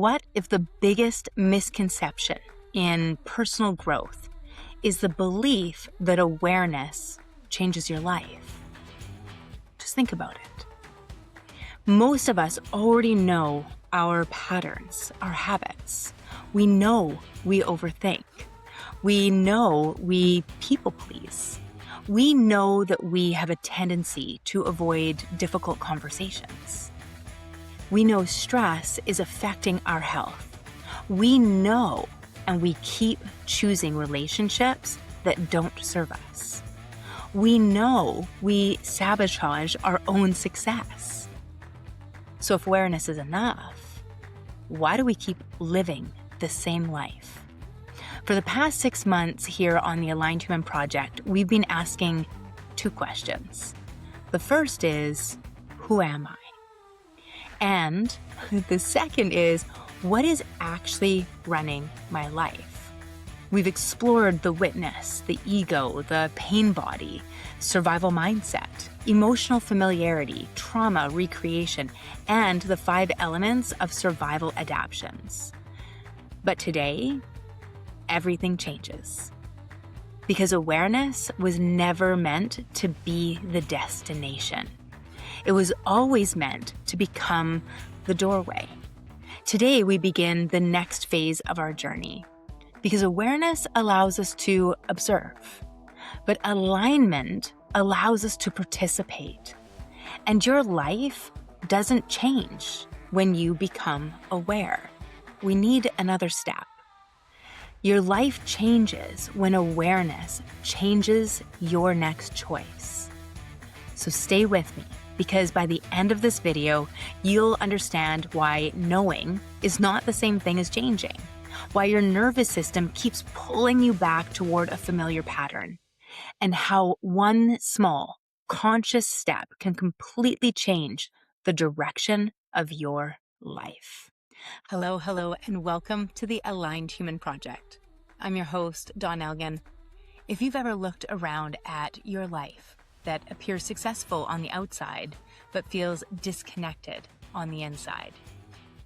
What if the biggest misconception in personal growth is the belief that awareness changes your life? Just think about it. Most of us already know our patterns, our habits. We know we overthink. We know we people please. We know that we have a tendency to avoid difficult conversations. We know stress is affecting our health. We know, and we keep choosing relationships that don't serve us. We know we sabotage our own success. So if awareness is enough, why do we keep living the same life? For the past 6 months here on the Aligned Human Project, we've been asking 2 questions. The first is, who am I? And the second is, what is actually running my life? We've explored the witness, the ego, the pain body, survival mindset, emotional familiarity, trauma, recreation, and the 5 elements of survival adaptations. But today, everything changes. Because awareness was never meant to be the destination. It was always meant to become the doorway. Today, we begin the next phase of our journey. Because awareness allows us to observe, but alignment allows us to participate. And your life doesn't change when you become aware. We need another step. Your life changes when awareness changes your next choice. So stay with me, because by the end of this video, you'll understand why knowing is not the same thing as changing, why your nervous system keeps pulling you back toward a familiar pattern, and how one small, conscious step can completely change the direction of your life. Hello, and welcome to the Aligned Human Project. I'm your host, Dawn Elgin. If you've ever looked around at your life that appears successful on the outside, but feels disconnected on the inside,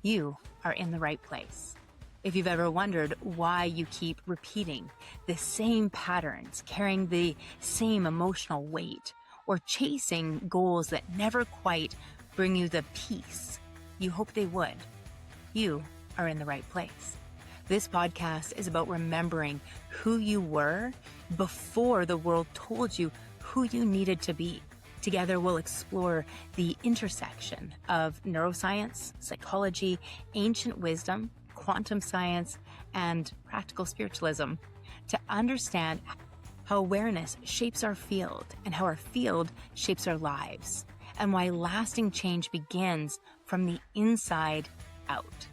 you are in the right place. If you've ever wondered why you keep repeating the same patterns, carrying the same emotional weight, or chasing goals that never quite bring you the peace you hope they would, you are in the right place. This podcast is about remembering who you were before the world told you who you needed to be. Together, we'll explore the intersection of neuroscience, psychology, ancient wisdom, quantum science, and practical spiritualism to understand how awareness shapes our field and how our field shapes our lives, and why lasting change begins from the inside out.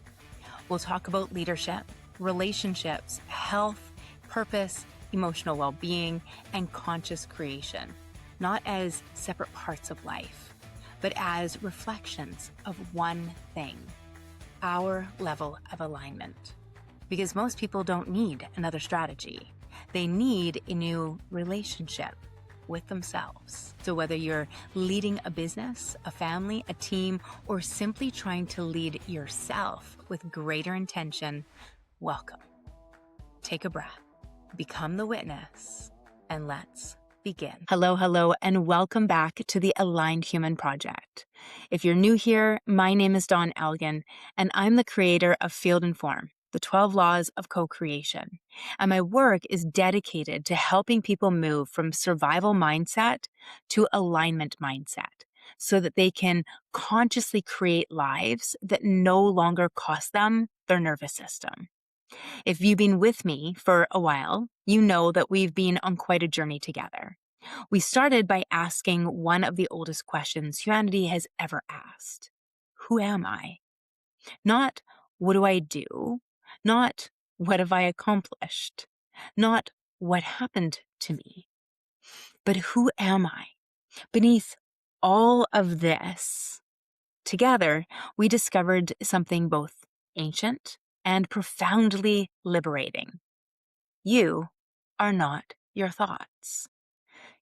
We'll talk about leadership, relationships, health, purpose, emotional well-being, and conscious creation, not as separate parts of life, but as reflections of one thing: our level of alignment. Because most people don't need another strategy. They need a new relationship with themselves. So whether you're leading a business, a family, a team, or simply trying to lead yourself with greater intention, welcome. Take a breath, become the witness, and let's begin. Hello, and welcome back to the Aligned Human Project. If you're new here, my name is Dawn Elgin, and I'm the creator of Field and Form, the 12 Laws of Co-Creation. And my work is dedicated to helping people move from survival mindset to alignment mindset so that they can consciously create lives that no longer cost them their nervous system. If you've been with me for a while, you know that we've been on quite a journey together. We started by asking one of the oldest questions humanity has ever asked. Who am I? Not what do I do? Not what have I accomplished? Not what happened to me? But who am I? Beneath all of this, together, we discovered something both ancient and profoundly liberating. You are not your thoughts.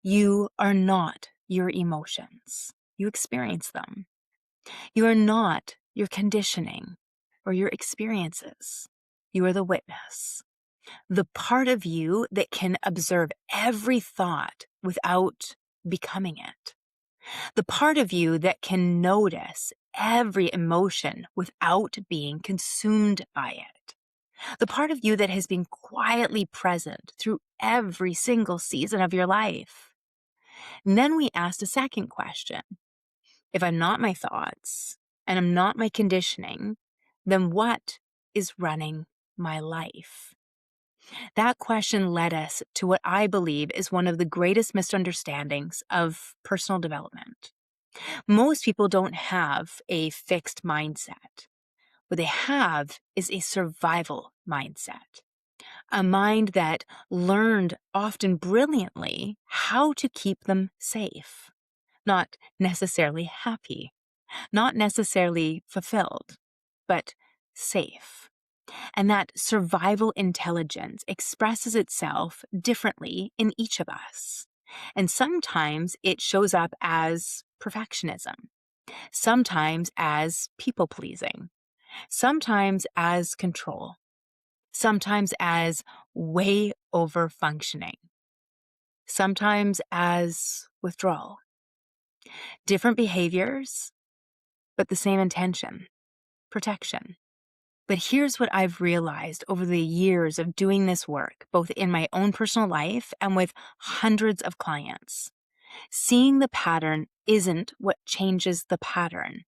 You are not your emotions. You experience them. You are not your conditioning. or your experiences. You are the witness, the part of you that can observe every thought without becoming it, the part of you that can notice every emotion without being consumed by it, the part of you that has been quietly present through every single season of your life. And then we asked a second question. If I'm not my thoughts and I'm not my conditioning, then what is running my life? That question led us to what I believe is one of the greatest misunderstandings of personal development. Most people don't have a fixed mindset. What they have is a survival mindset, a mind that learned often brilliantly how to keep them safe, not necessarily happy, not necessarily fulfilled, but safe. And that survival intelligence expresses itself differently in each of us. And sometimes it shows up as perfectionism, sometimes as people pleasing, sometimes as control, sometimes as way over functioning, sometimes as withdrawal. Different behaviors, but the same intention, protection. But here's what I've realized over the years of doing this work, both in my own personal life and with hundreds of clients. Seeing the pattern isn't what changes the pattern.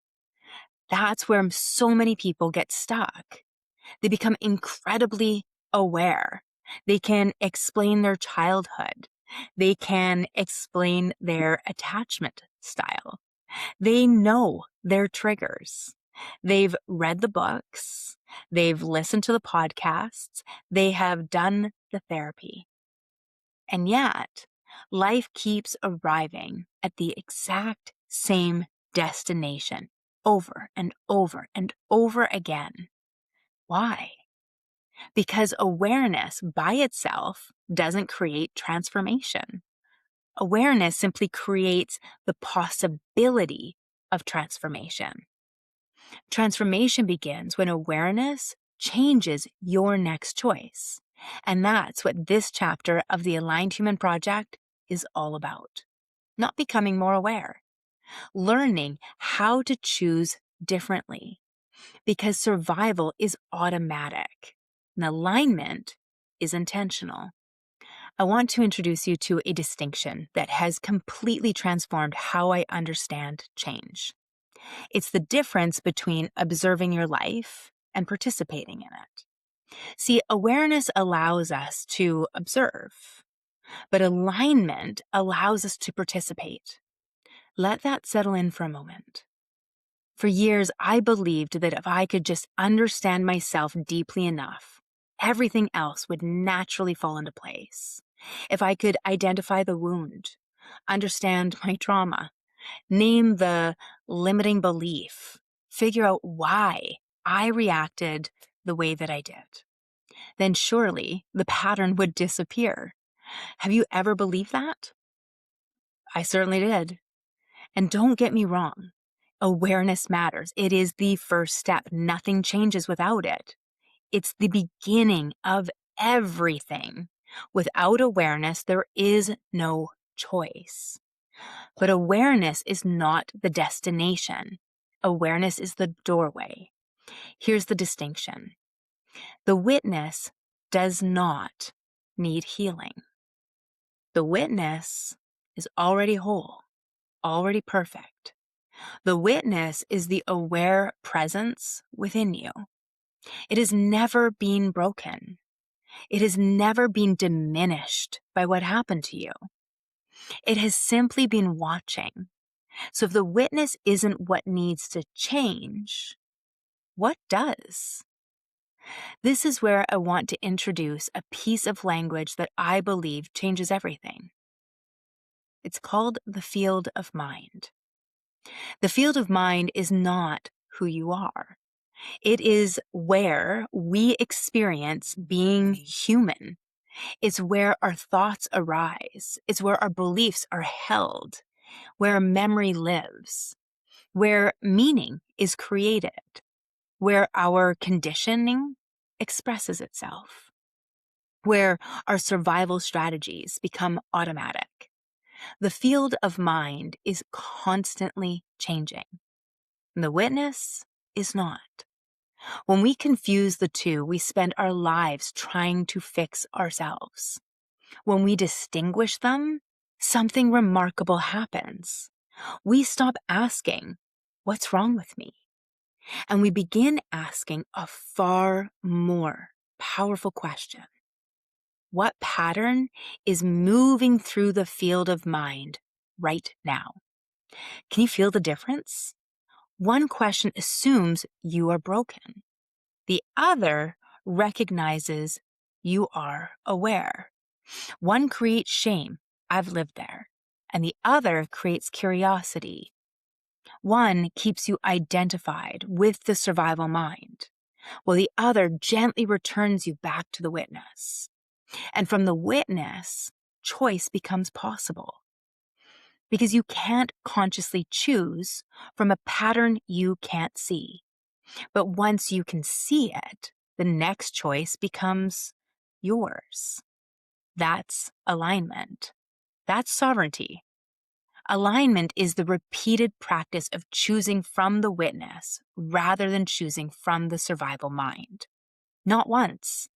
That's where so many people get stuck. They become incredibly aware. They can explain their childhood. They can explain their attachment style. They know their triggers. They've read the books. They've listened to the podcasts. They have done the therapy. And yet, life keeps arriving at the exact same destination over and over and over again. Why? Because awareness by itself doesn't create transformation. Awareness simply creates the possibility of transformation. Transformation begins when awareness changes your next choice. And that's what this chapter of the Aligned Human Project is all about. Not becoming more aware, learning how to choose differently, because survival is automatic and alignment is intentional. I want to introduce you to a distinction that has completely transformed how I understand change. It's the difference between observing your life and participating in it. See, awareness allows us to observe, but alignment allows us to participate. Let that settle in for a moment. For years, I believed that if I could just understand myself deeply enough, everything else would naturally fall into place. If I could identify the wound, understand my trauma, name the limiting belief, figure out why I reacted the way that I did, then surely the pattern would disappear. Have you ever believed that? I certainly did. And don't get me wrong, awareness matters. It is the first step. Nothing changes without it. It's the beginning of everything. Without awareness, there is no choice. But awareness is not the destination. Awareness is the doorway. Here's the distinction. The witness does not need healing. The witness is already whole, already perfect. The witness is the aware presence within you. It has never been broken. It has never been diminished by what happened to you. It has simply been watching. So if the witness isn't what needs to change, what does? This is where I want to introduce a piece of language that I believe changes everything. It's called the field of mind. The field of mind is not who you are. It is where we experience being human. It's where our thoughts arise. It's where our beliefs are held, where memory lives, where meaning is created. where our conditioning expresses itself, where our survival strategies become automatic. The field of mind is constantly changing. The witness is not. When we confuse the two, we spend our lives trying to fix ourselves. When we distinguish them, something remarkable happens. We stop asking, "What's wrong with me?" And we begin asking a far more powerful question. What pattern is moving through the field of mind right now? Can you feel the difference? One question assumes you are broken. The other recognizes you are aware. One creates shame, "I've lived there," and the other creates curiosity. One keeps you identified with the survival mind, while the other gently returns you back to the witness. And from the witness, choice becomes possible. Because you can't consciously choose from a pattern you can't see. But once you can see it, the next choice becomes yours. That's alignment. That's sovereignty. Alignment is the repeated practice of choosing from the witness rather than choosing from the survival mind. Not once,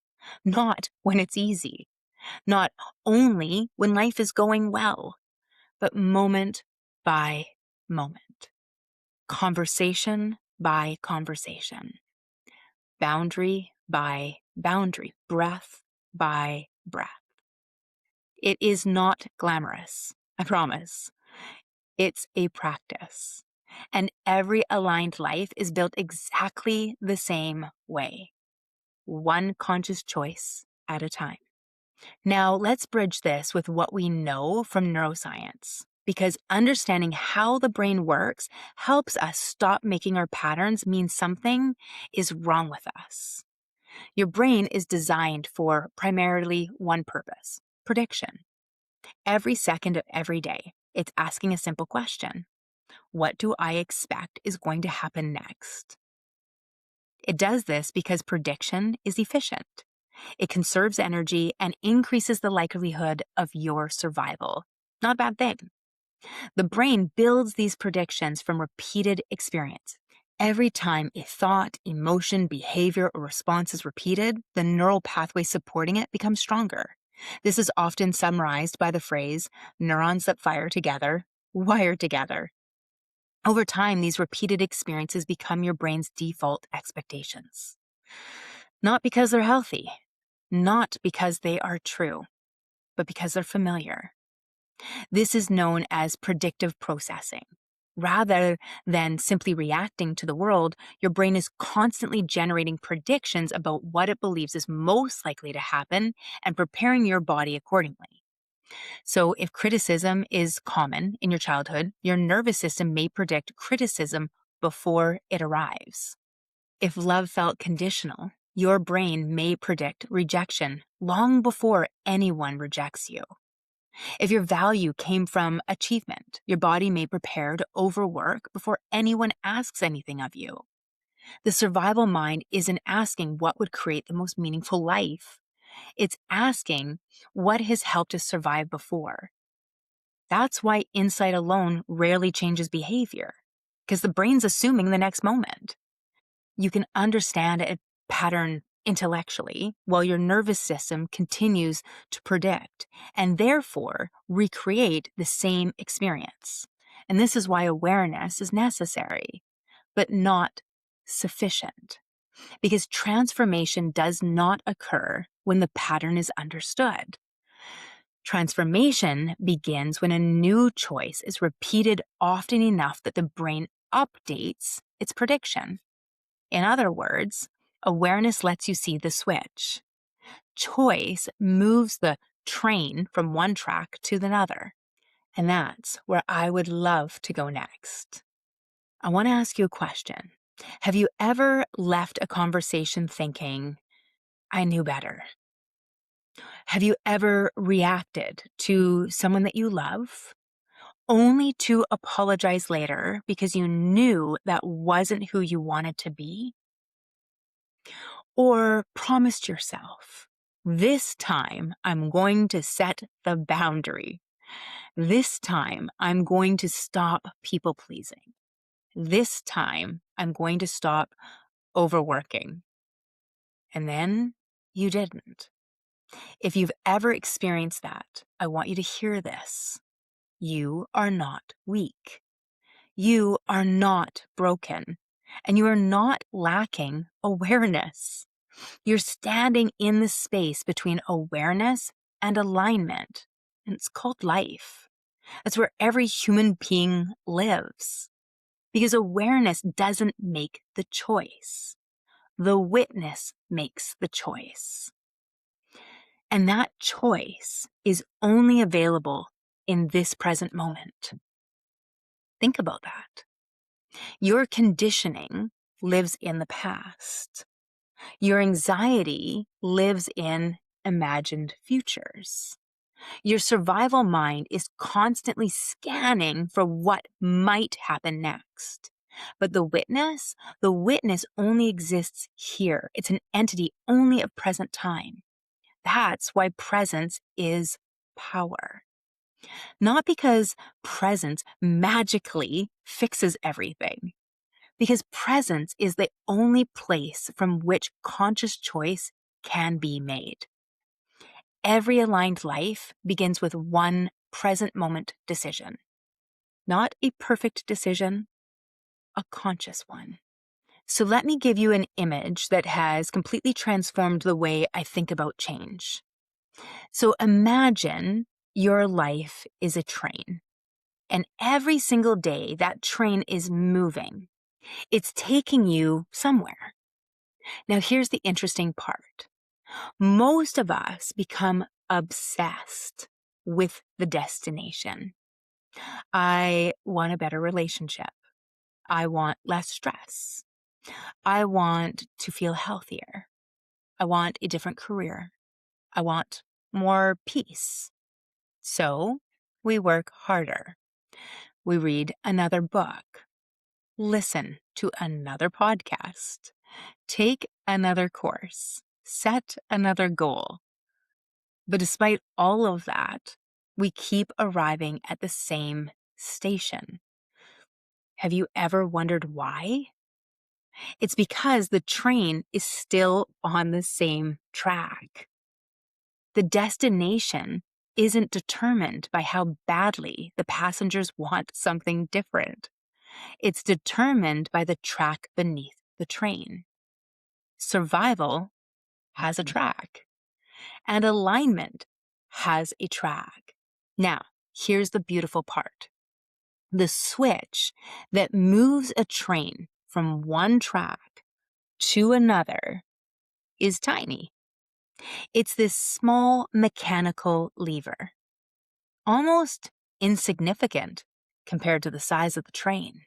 not when it's easy, not only when life is going well, but moment by moment, conversation by conversation, boundary by boundary, breath by breath. It is not glamorous, I promise. It's a practice. And every aligned life is built exactly the same way, one conscious choice at a time. Now, let's bridge this with what we know from neuroscience, because understanding how the brain works helps us stop making our patterns mean something is wrong with us. Your brain is designed for primarily one purpose: prediction. Every second of every day, it's asking a simple question: what do I expect is going to happen next? It does this because prediction is efficient. It conserves energy and increases the likelihood of your survival. Not a bad thing. The brain builds these predictions from repeated experience. Every time a thought, emotion, behavior, or response is repeated, the neural pathway supporting it becomes stronger. This is often summarized by the phrase, "neurons that fire together, wire together." Over time, these repeated experiences become your brain's default expectations. Not because they're healthy, not because they are true, but because they're familiar. This is known as predictive processing. Rather than simply reacting to the world, your brain is constantly generating predictions about what it believes is most likely to happen and preparing your body accordingly. So if criticism is common in your childhood, your nervous system may predict criticism before it arrives. If love felt conditional, your brain may predict rejection long before anyone rejects you. If your value came from achievement, your body may prepare to overwork before anyone asks anything of you. The survival mind isn't asking what would create the most meaningful life. It's asking what has helped us survive before. That's why insight alone rarely changes behavior, because the brain's assuming the next moment. You can understand a pattern intellectually while your nervous system continues to predict and therefore recreate the same experience. And this is why awareness is necessary, but not sufficient, because transformation does not occur when the pattern is understood. Transformation begins when a new choice is repeated often enough that the brain updates its prediction. In other words, awareness lets you see the switch. Choice moves the train from one track to another. And that's where I would love to go next. I want to ask you a question. Have you ever left a conversation thinking, "I knew better"? Have you ever reacted to someone that you love only to apologize later because you knew that wasn't who you wanted to be? Or promised yourself, this time I'm going to set the boundary. This time I'm going to stop people pleasing. This time I'm going to stop overworking. And then you didn't. If you've ever experienced that, I want you to hear this. You are not weak. You are not broken. And you are not lacking awareness. You're standing in the space between awareness and alignment. And it's called life. That's where every human being lives. Because awareness doesn't make the choice. The witness makes the choice. And that choice is only available in this present moment. Think about that. Your conditioning lives in the past. Your anxiety lives in imagined futures. Your survival mind is constantly scanning for what might happen next. But the witness only exists here. It's an entity only of present time. That's why presence is power. Not because presence magically fixes everything, because presence is the only place from which conscious choice can be made. Every aligned life begins with one present moment decision. Not a perfect decision, a conscious one. So let me give you an image that has completely transformed the way I think about change. So imagine your life is a train, and every single day that train is moving. It's taking you somewhere. Now here's the interesting part. Most of us become obsessed with the destination. I want a better relationship. I want less stress. I want to feel healthier. I want a different career. I want more peace. So we work harder. We read another book, listen to another podcast, take another course, set another goal. But despite all of that, we keep arriving at the same station. Have you ever wondered why? It's because the train is still on the same track. The destination isn't determined by how badly the passengers want something different. It's determined by the track beneath the train. Survival has a track, and alignment has a track. Now, here's the beautiful part. The switch that moves a train from one track to another is tiny. It's this small mechanical lever, almost insignificant compared to the size of the train.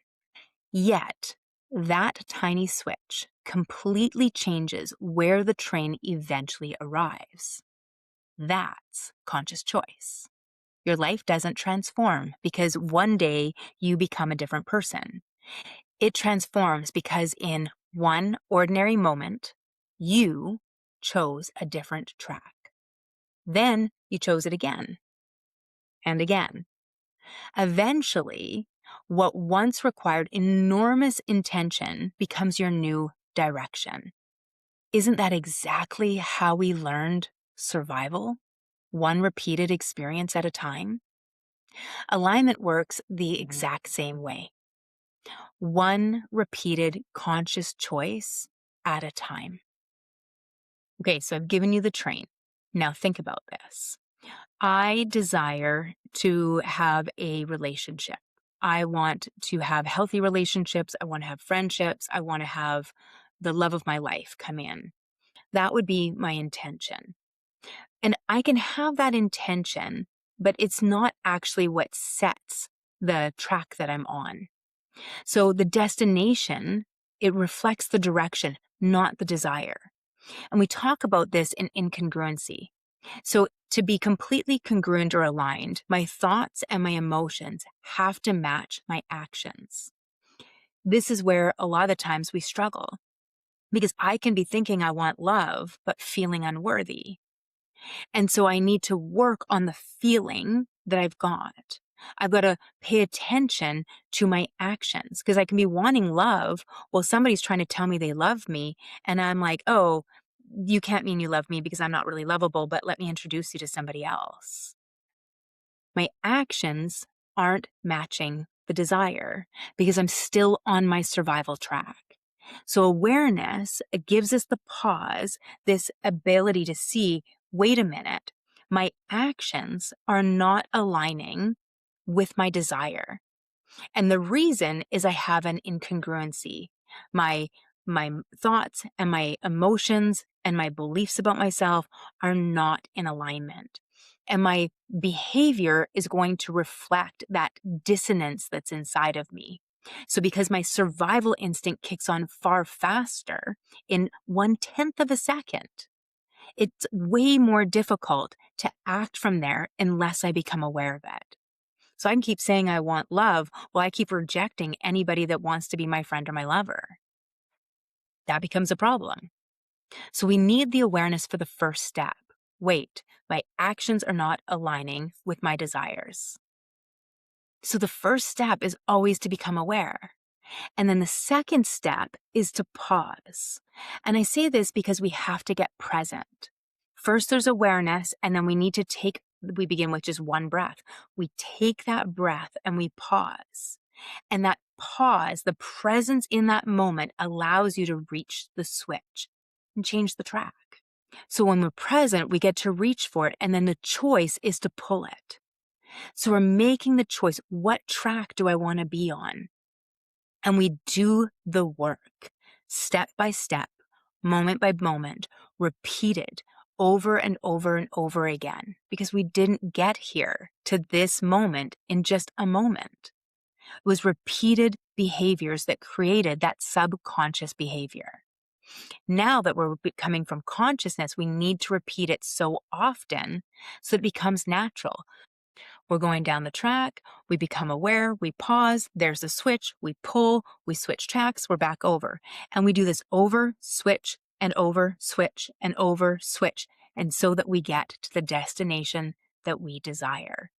Yet, that tiny switch completely changes where the train eventually arrives. That's conscious choice. Your life doesn't transform because one day you become a different person. It transforms because in one ordinary moment, you chose a different track. Then you chose it again and again. Eventually, what once required enormous intention becomes your new direction. Isn't that exactly how we learned survival? One repeated experience at a time? Alignment works the exact same way. One repeated conscious choice at a time. Okay, so I've given you the train. Now think about this. I desire to have a relationship. I want to have healthy relationships. I want to have friendships. I want to have the love of my life come in. That would be my intention. And I can have that intention, but it's not actually what sets the track that I'm on. So the destination, it reflects the direction, not the desire. And we talk about this in incongruency. So to be completely congruent or aligned, my thoughts and my emotions have to match my actions. This is where a lot of the times we struggle. because I can be thinking I want love, but feeling unworthy. And so I need to work on the feeling that I've got. I've got to pay attention to my actions because I can be wanting love while somebody's trying to tell me they love me. And I'm like, oh, you can't mean you love me because I'm not really lovable, but let me introduce you to somebody else. My actions aren't matching the desire because I'm still on my survival track. So awareness gives us the pause, this ability to see, wait a minute, my actions are not aligning with my desire. And the reason is I have an incongruency. My my thoughts and my emotions and my beliefs about myself are not in alignment. And my behavior is going to reflect that dissonance that's inside of me. So because my survival instinct kicks on far faster in 1/10 of a second, it's way more difficult to act from there unless I become aware of it. So I can keep saying I want love while I keep rejecting anybody that wants to be my friend or my lover. That becomes a problem. So we need the awareness for the first step. Wait, my actions are not aligning with my desires. So the first step is always to become aware. And then the second step is to pause. And I say this because we have to get present. First, there's awareness, and then we begin with just one breath. We take that breath and we pause. And that pause, the presence in that moment allows you to reach the switch and change the track. So when we're present, we get to reach for it, and then the choice is to pull it. So we're making the choice. What track do I want to be on? And we do the work, step by step, moment by moment, repeated over and over and over again, because we didn't get here to this moment in just a moment. It was repeated behaviors that created that subconscious behavior. Now that we're coming from consciousness, we need to repeat it so often so it becomes natural. We're going down the track, we become aware, we pause, there's a switch, we pull, we switch tracks, we're back over. And we do this over, switch, and over, switch, and over, switch, and so that we get to the destination that we desire.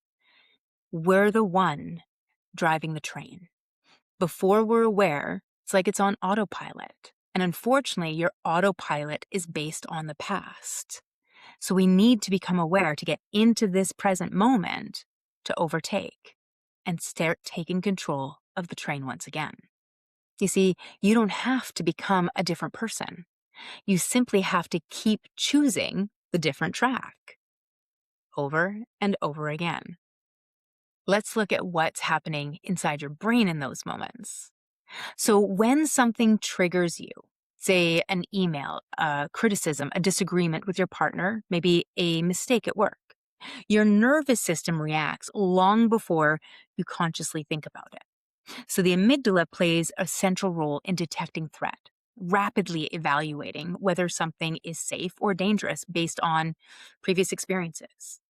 We're the one driving the train. Before we're aware, it's like it's on autopilot. And unfortunately, your autopilot is based on the past. So we need to become aware to get into this present moment to overtake and start taking control of the train once again. You see, you don't have to become a different person. You simply have to keep choosing the different track over and over again. Let's look at what's happening inside your brain in those moments. So when something triggers you, say an email, a criticism, a disagreement with your partner, maybe a mistake at work, your nervous system reacts long before you consciously think about it. So the amygdala plays a central role in detecting threat, rapidly evaluating whether something is safe or dangerous based on previous experiences.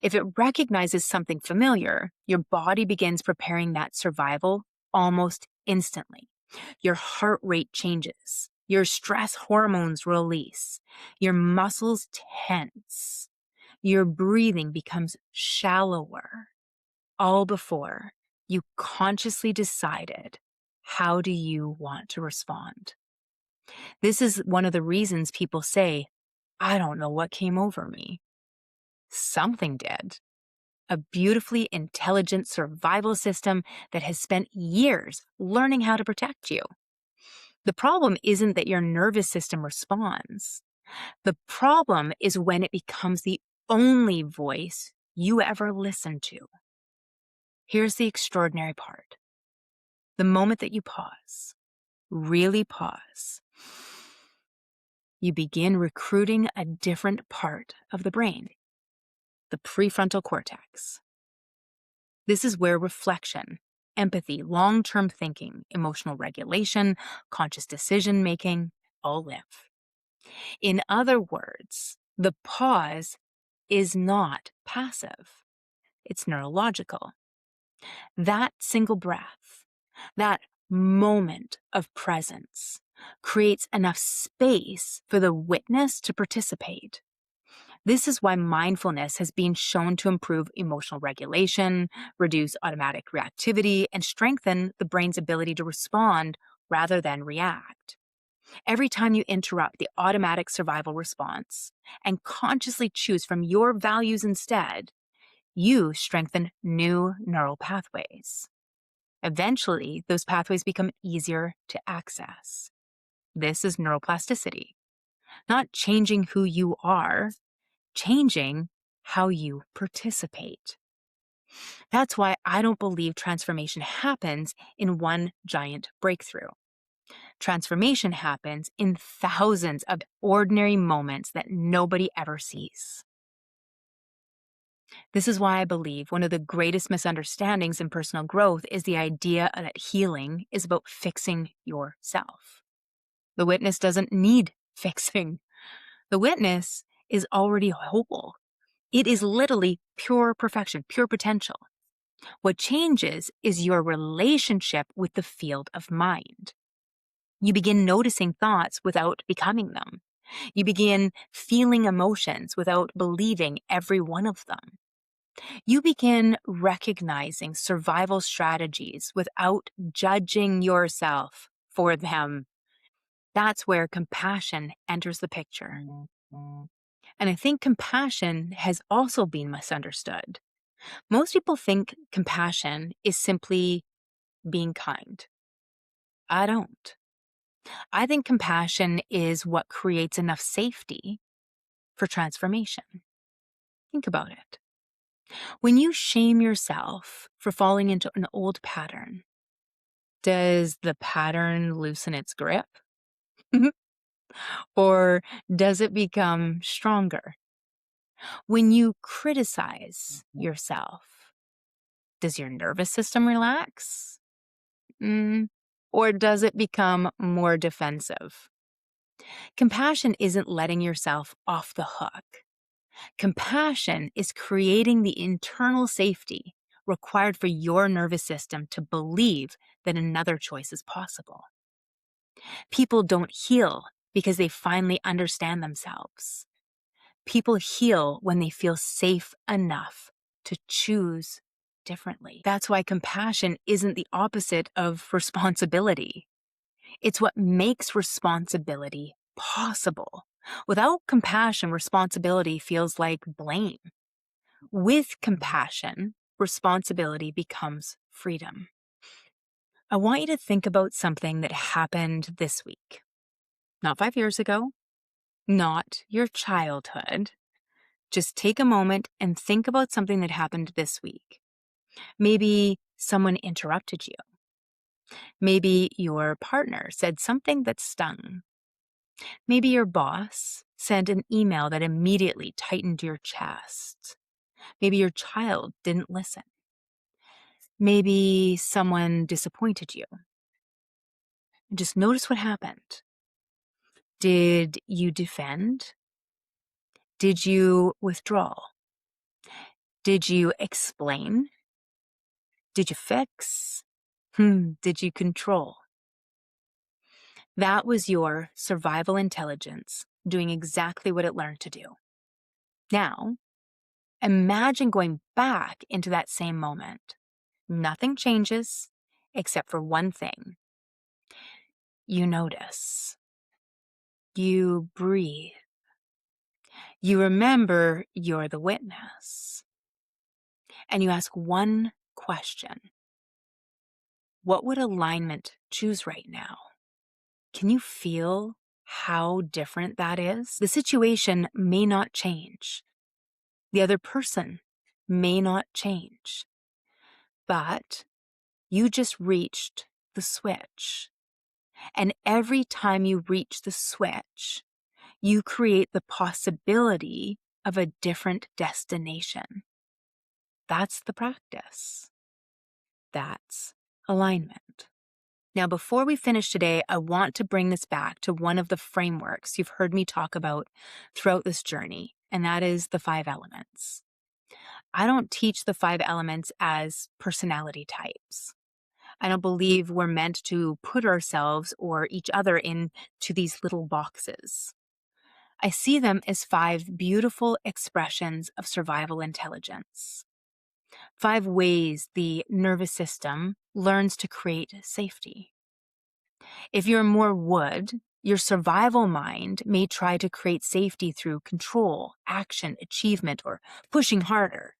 If it recognizes something familiar, your body begins preparing that survival almost instantly. Your heart rate changes. Your stress hormones release. Your muscles tense. Your breathing becomes shallower, all before you consciously decided how do you want to respond. This is one of the reasons people say, I don't know what came over me. Something did. A beautifully intelligent survival system that has spent years learning how to protect you. The problem isn't that your nervous system responds. The problem is when it becomes the only voice you ever listen to. Here's the extraordinary part. The moment that you pause, really pause, you begin recruiting a different part of the brain, the prefrontal cortex. This is where reflection, empathy, long-term thinking, emotional regulation, conscious decision-making all live. In other words, the pause is not passive. It's neurological. That single breath, that moment of presence creates enough space for the witness to participate. This is why mindfulness has been shown to improve emotional regulation, reduce automatic reactivity, and strengthen the brain's ability to respond rather than react. Every time you interrupt the automatic survival response and consciously choose from your values instead, you strengthen new neural pathways. Eventually, those pathways become easier to access. This is neuroplasticity, not changing who you are, changing how you participate. That's why I don't believe transformation happens in one giant breakthrough. Transformation happens in thousands of ordinary moments that nobody ever sees. This is why I believe one of the greatest misunderstandings in personal growth is the idea that healing is about fixing yourself. The witness doesn't need fixing. The witness is already whole. It is literally pure perfection, pure potential. What changes is your relationship with the field of mind. You begin noticing thoughts without becoming them. You begin feeling emotions without believing every one of them. You begin recognizing survival strategies without judging yourself for them. That's where compassion enters the picture. And I think compassion has also been misunderstood. Most people think compassion is simply being kind. I don't. I think compassion is what creates enough safety for transformation. Think about it. When you shame yourself for falling into an old pattern, does the pattern loosen its grip? Or does it become stronger? When you criticize yourself, does your nervous system relax? Or does it become more defensive? Compassion isn't letting yourself off the hook. Compassion is creating the internal safety required for your nervous system to believe that another choice is possible. People don't heal because they finally understand themselves. People heal when they feel safe enough to choose differently. That's why compassion isn't the opposite of responsibility. It's what makes responsibility possible. Without compassion, responsibility feels like blame. With compassion, responsibility becomes freedom. I want you to think about something that happened this week. Not 5 years ago, not your childhood. Just take a moment and think about something that happened this week. Maybe someone interrupted you. Maybe your partner said something that stung. Maybe your boss sent an email that immediately tightened your chest. Maybe your child didn't listen. Maybe someone disappointed you. Just notice what happened. Did you defend? Did you withdraw? Did you explain? Did you fix? Did you control? That was your survival intelligence doing exactly what it learned to do. Now, imagine going back into that same moment. Nothing changes except for one thing. You notice. You breathe. You remember you're the witness. And you ask one question. What would alignment choose right now? Can you feel how different that is? The situation may not change. The other person may not change. But you just reached the switch. And every time you reach the switch, you create the possibility of a different destination. That's the practice. That's alignment. Now, before we finish today, I want to bring this back to one of the frameworks you've heard me talk about throughout this journey, and that is the 5 elements. I don't teach the 5 elements as personality types. I don't believe we're meant to put ourselves or each other into these little boxes. I see them as 5 beautiful expressions of survival intelligence. 5 ways the nervous system learns to create safety. If you're more wood, your survival mind may try to create safety through control, action, achievement, or pushing harder.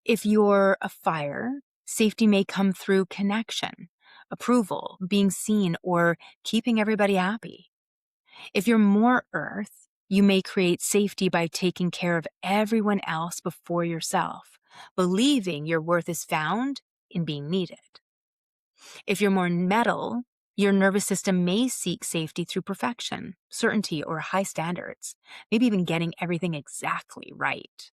If you're a fire, safety may come through connection, approval, being seen, or keeping everybody happy. If you're more earth, you may create safety by taking care of everyone else before yourself, believing your worth is found in being needed. If you're more metal, your nervous system may seek safety through perfection, certainty, or high standards, maybe even getting everything exactly right.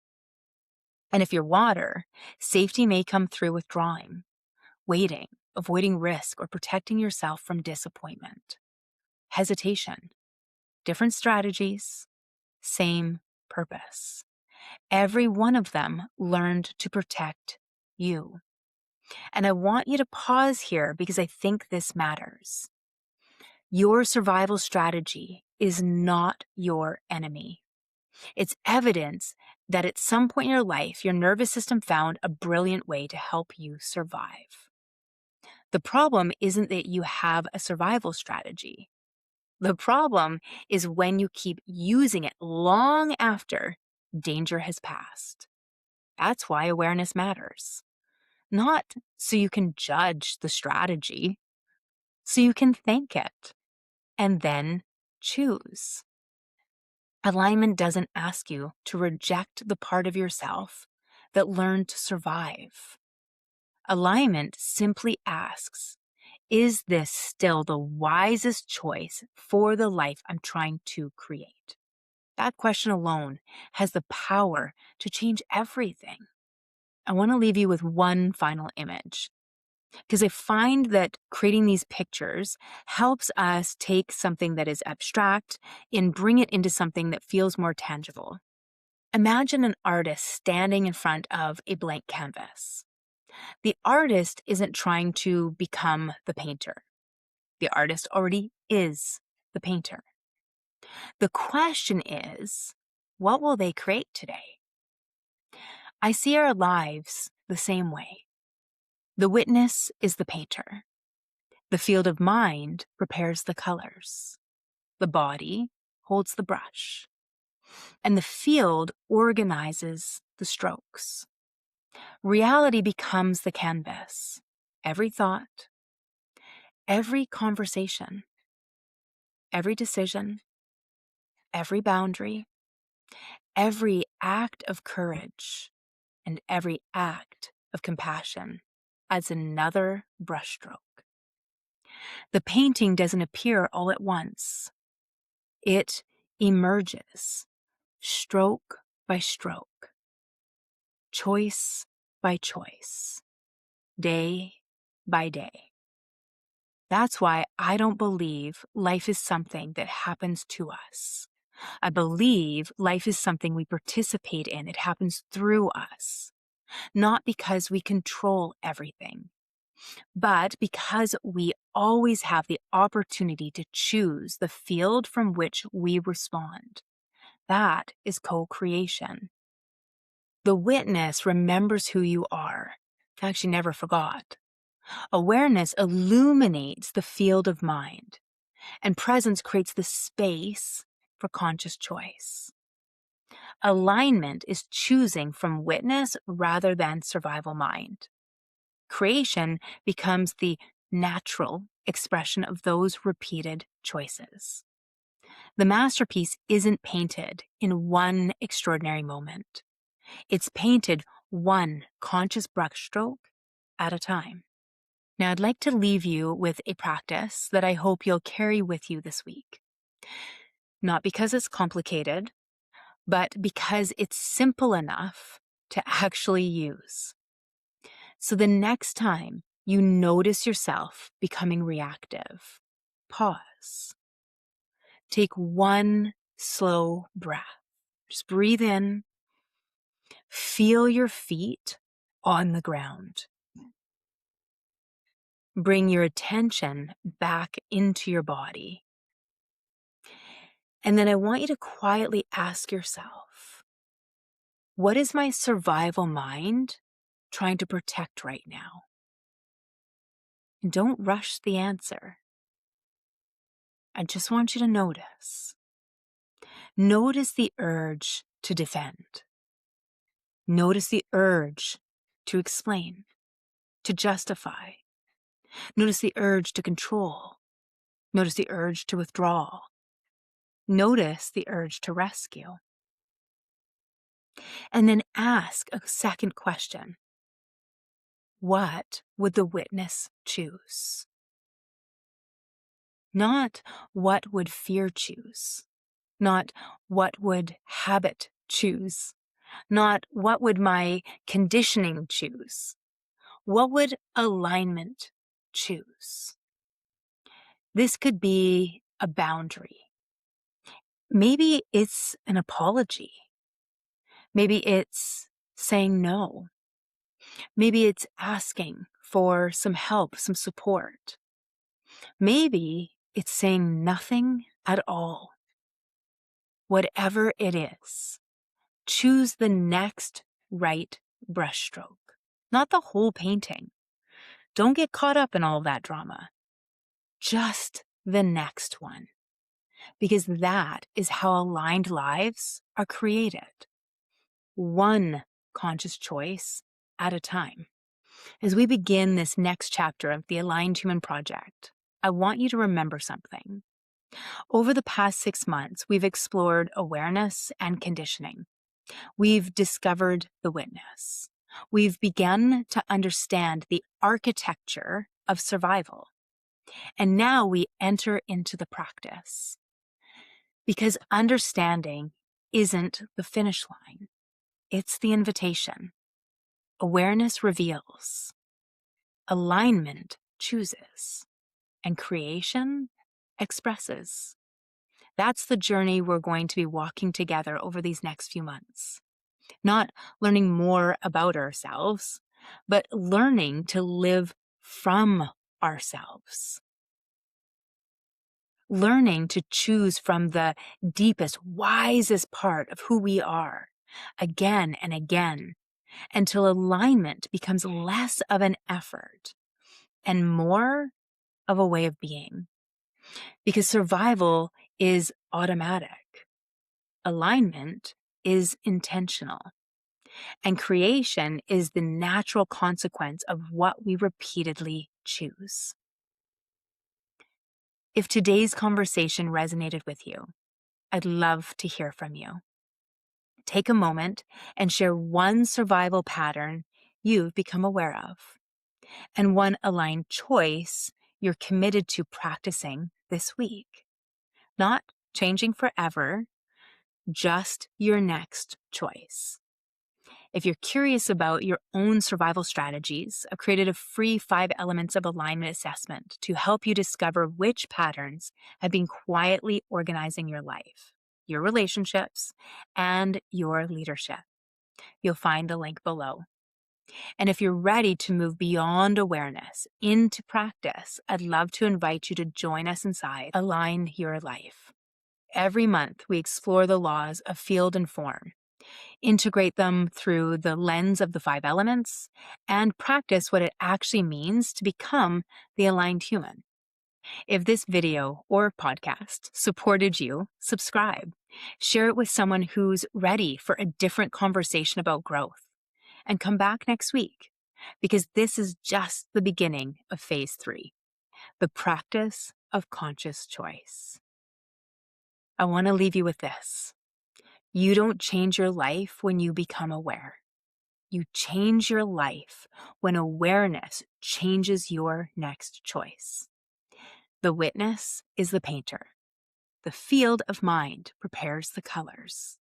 And if you're water, safety may come through withdrawing, waiting, avoiding risk, or protecting yourself from disappointment. Hesitation. Different strategies, same purpose. Every one of them learned to protect you. And I want you to pause here because I think this matters. Your survival strategy is not your enemy. It's evidence that at some point in your life, your nervous system found a brilliant way to help you survive. The problem isn't that you have a survival strategy. The problem is when you keep using it long after danger has passed. That's why awareness matters. Not so you can judge the strategy, so you can thank it and then choose. Alignment doesn't ask you to reject the part of yourself that learned to survive. Alignment simply asks, is this still the wisest choice for the life I'm trying to create? That question alone has the power to change everything. I want to leave you with one final image, because I find that creating these pictures helps us take something that is abstract and bring it into something that feels more tangible. Imagine an artist standing in front of a blank canvas. The artist isn't trying to become the painter. The artist already is the painter. The question is, what will they create today? I see our lives the same way. The witness is the painter. The field of mind prepares the colors. The body holds the brush. And the field organizes the strokes. Reality becomes the canvas. Every thought, every conversation, every decision, every boundary, every act of courage, and every act of compassion adds another brushstroke. The painting doesn't appear all at once. It emerges, stroke by stroke, choice by choice, day by day. That's why I don't believe life is something that happens to us. I believe life is something we participate in. It happens through us, not because we control everything, but because we always have the opportunity to choose the field from which we respond. That is co-creation. The witness remembers who you are. In fact, she never forgot. Awareness illuminates the field of mind, and presence creates the space for conscious choice. Alignment is choosing from witness rather than survival mind. Creation becomes the natural expression of those repeated choices. The masterpiece isn't painted in one extraordinary moment. It's painted one conscious brushstroke at a time. Now, I'd like to leave you with a practice that I hope you'll carry with you this week. Not because it's complicated, but because it's simple enough to actually use. So the next time you notice yourself becoming reactive, pause. Take one slow breath. Just breathe in. Feel your feet on the ground. Bring your attention back into your body. And then I want you to quietly ask yourself, what is my survival mind trying to protect right now? And don't rush the answer. I just want you to notice. Notice the urge to defend. Notice the urge to explain, to justify. Notice the urge to control. Notice the urge to withdraw. Notice the urge to rescue. And then ask a second question. What would the witness choose? Not what would fear choose. Not what would habit choose. Not what would my conditioning choose. What would alignment choose? This could be a boundary. Maybe it's an apology. Maybe it's saying no. Maybe it's asking for some help, some support. Maybe it's saying nothing at all. Whatever it is, choose the next right brushstroke, not the whole painting. Don't get caught up in all of that drama. Just the next one. Because that is how aligned lives are created. One conscious choice at a time. As we begin this next chapter of the Aligned Human Project, I want you to remember something. Over the past 6 months, we've explored awareness and conditioning. We've discovered the witness. We've begun to understand the architecture of survival. And now we enter into the practice. Because understanding isn't the finish line. It's the invitation. Awareness reveals. Alignment chooses. And creation expresses. That's the journey we're going to be walking together over these next few months. Not learning more about ourselves, but learning to live from ourselves. Learning to choose from the deepest, wisest part of who we are, again and again, until alignment becomes less of an effort and more of a way of being. Because survival is automatic. Alignment is intentional. And creation is the natural consequence of what we repeatedly choose. If today's conversation resonated with you, I'd love to hear from you. Take a moment and share one survival pattern you've become aware of, and one aligned choice you're committed to practicing this week. Not changing forever, just your next choice. If you're curious about your own survival strategies, I've created a free 5 elements of alignment assessment to help you discover which patterns have been quietly organizing your life, your relationships, and your leadership. You'll find the link below. And if you're ready to move beyond awareness into practice, I'd love to invite you to join us inside Align Your Life. Every month, we explore the laws of field and form, integrate them through the lens of the 5 elements, and practice what it actually means to become the aligned human. If this video or podcast supported you, subscribe. Share it with someone who's ready for a different conversation about growth. And come back next week, because this is just the beginning of phase 3, the practice of conscious choice. I want to leave you with this. You don't change your life when you become aware. You change your life when awareness changes your next choice. The witness is the painter. The field of mind prepares the colors.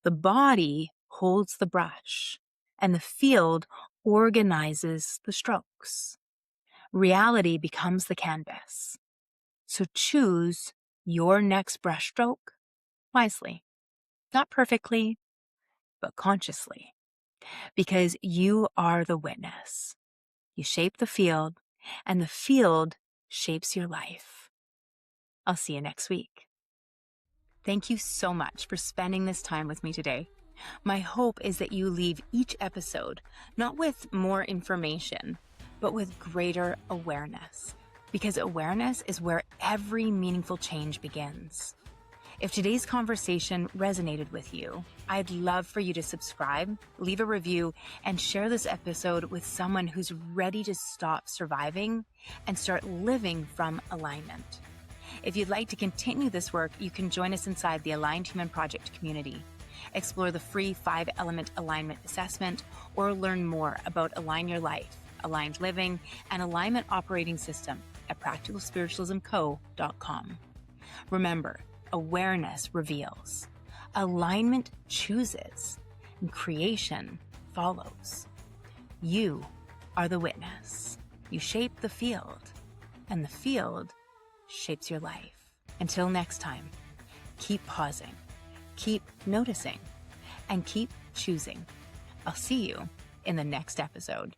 The body holds the brush, and the field organizes the strokes. Reality becomes the canvas. So choose your next brushstroke wisely. Not perfectly, but consciously. Because you are the witness. You shape the field, and the field shapes your life. I'll see you next week. Thank you so much for spending this time with me today. My hope is that you leave each episode not with more information, but with greater awareness, because awareness is where every meaningful change begins. If today's conversation resonated with you, I'd love for you to subscribe, leave a review, and share this episode with someone who's ready to stop surviving and start living from alignment. If you'd like to continue this work, you can join us inside the Aligned Human Project community. Explore the free 5-element alignment assessment, or learn more about Align Your Life, Aligned Living, and Alignment Operating System at practicalspiritualismco.com. Remember, awareness reveals, alignment chooses, and creation follows. You are the witness. You shape the field, and the field shapes your life. Until next time, keep pausing, keep noticing, and keep choosing. I'll see you in the next episode.